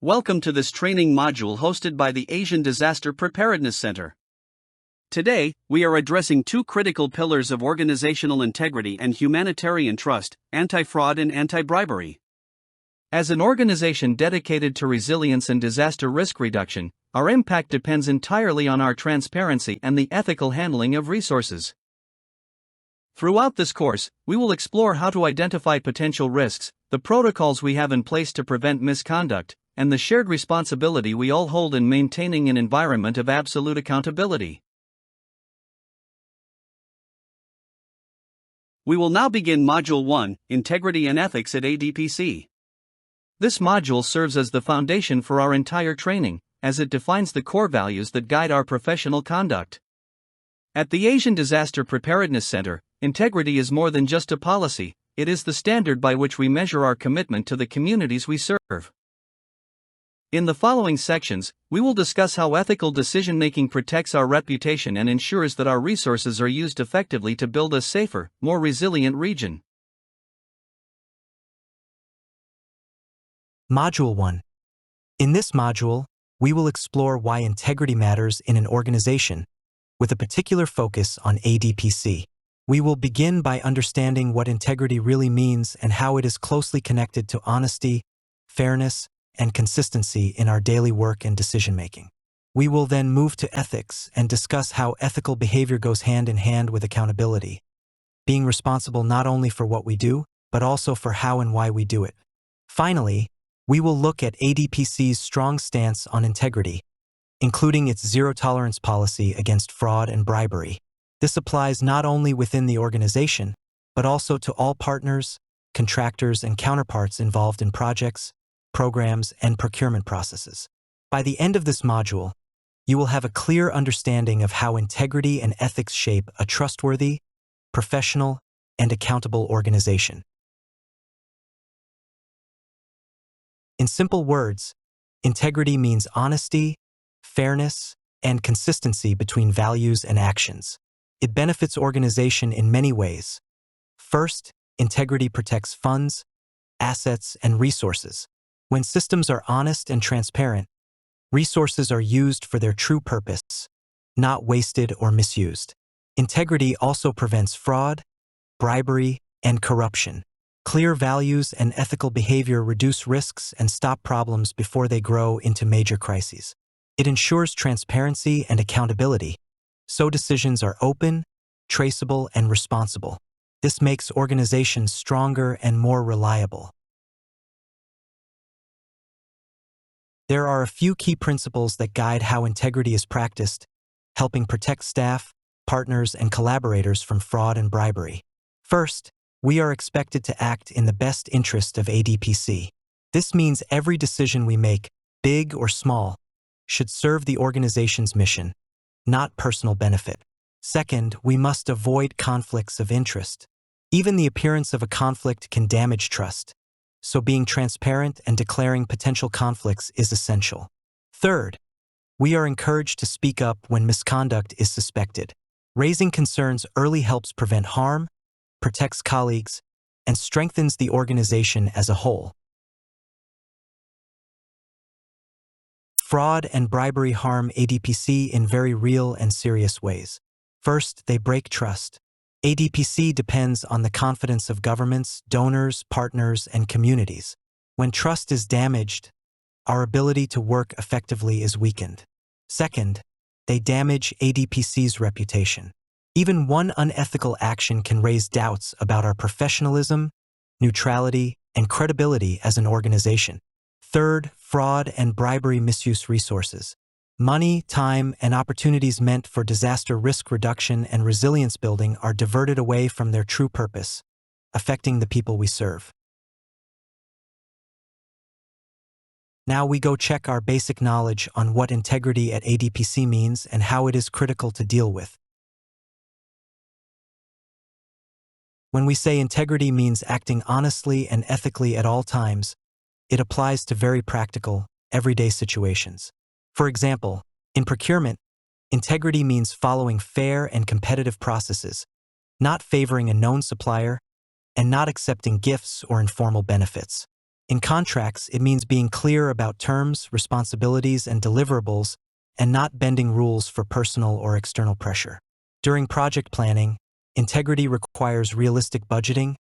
Welcome to this training module hosted by the Asian Disaster Preparedness Center. Today, we are addressing two critical pillars of organizational integrity and humanitarian trust: anti-fraud and anti-bribery. As an organization dedicated to resilience and disaster risk reduction, our impact depends entirely on our transparency and the ethical handling of resources. Throughout this course, we will explore how to identify potential risks, the protocols we have in place to prevent misconduct, and the shared responsibility we all hold in maintaining an environment of absolute accountability. We will now begin Module 1, Integrity and Ethics at ADPC. This module serves as the foundation for our entire training, as it defines the core values that guide our professional conduct. At the Asian Disaster Preparedness Center, integrity is more than just a policy, it is the standard by which we measure our commitment to the communities we serve. In the following sections, we will discuss how ethical decision-making protects our reputation and ensures that our resources are used effectively to build a safer, more resilient region. Module 1. In this module, we will explore why integrity matters in an organization, with a particular focus on ADPC. We will begin by understanding what integrity really means and how it is closely connected to honesty, fairness, and consistency in our daily work and decision-making. We will then move to ethics and discuss how ethical behavior goes hand in hand with accountability, being responsible not only for what we do, but also for how and why we do it. Finally, we will look at ADPC's strong stance on integrity, including its zero-tolerance policy against fraud and bribery. This applies not only within the organization, but also to all partners, contractors, and counterparts involved in projects, programs, and procurement processes. By the end of this module, you will have a clear understanding of how integrity and ethics shape a trustworthy, professional, and accountable organization. In simple words, integrity means honesty, fairness, and consistency between values and actions. It benefits organization in many ways. First, integrity protects funds, assets, and resources. When systems are honest and transparent, resources are used for their true purpose, not wasted or misused. Integrity also prevents fraud, bribery, and corruption. Clear values and ethical behavior reduce risks and stop problems before they grow into major crises. It ensures transparency and accountability, so decisions are open, traceable, and responsible. This makes organizations stronger and more reliable. There are a few key principles that guide how integrity is practiced, helping protect staff, partners, and collaborators from fraud and bribery. First, we are expected to act in the best interest of ADPC. This means every decision we make, big or small, should serve the organization's mission, not personal benefit. Second, we must avoid conflicts of interest. Even the appearance of a conflict can damage trust, so being transparent and declaring potential conflicts is essential. Third, we are encouraged to speak up when misconduct is suspected. Raising concerns early helps prevent harm, protects colleagues, and strengthens the organization as a whole. Fraud and bribery harm ADPC in very real and serious ways. First, they break trust. ADPC depends on the confidence of governments, donors, partners, and communities. When trust is damaged, our ability to work effectively is weakened. Second, they damage ADPC's reputation. Even one unethical action can raise doubts about our professionalism, neutrality, and credibility as an organization. Third, fraud and bribery misuse resources. Money, time, and opportunities meant for disaster risk reduction and resilience building are diverted away from their true purpose, affecting the people we serve. Now we go check our basic knowledge on what integrity at ADPC means and how it is critical to deal with. When we say integrity means acting honestly and ethically at all times, it applies to very practical, everyday situations. For example, in procurement, integrity means following fair and competitive processes, not favoring a known supplier, and not accepting gifts or informal benefits. In contracts, it means being clear about terms, responsibilities, and deliverables, and not bending rules for personal or external pressure. During project planning, integrity requires realistic budgeting,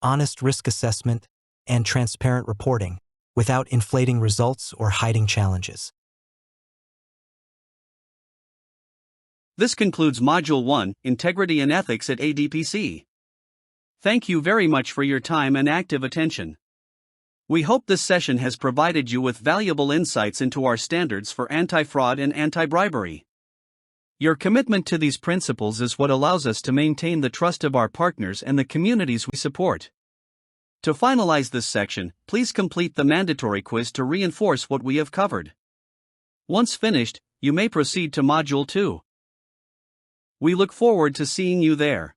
honest risk assessment, and transparent reporting, without inflating results or hiding challenges. This concludes Module 1, Integrity and Ethics at ADPC. Thank you very much for your time and active attention. We hope this session has provided you with valuable insights into our standards for anti-fraud and anti-bribery. Your commitment to these principles is what allows us to maintain the trust of our partners and the communities we support. To finalize this section, please complete the mandatory quiz to reinforce what we have covered. Once finished, you may proceed to Module 2. We look forward to seeing you there.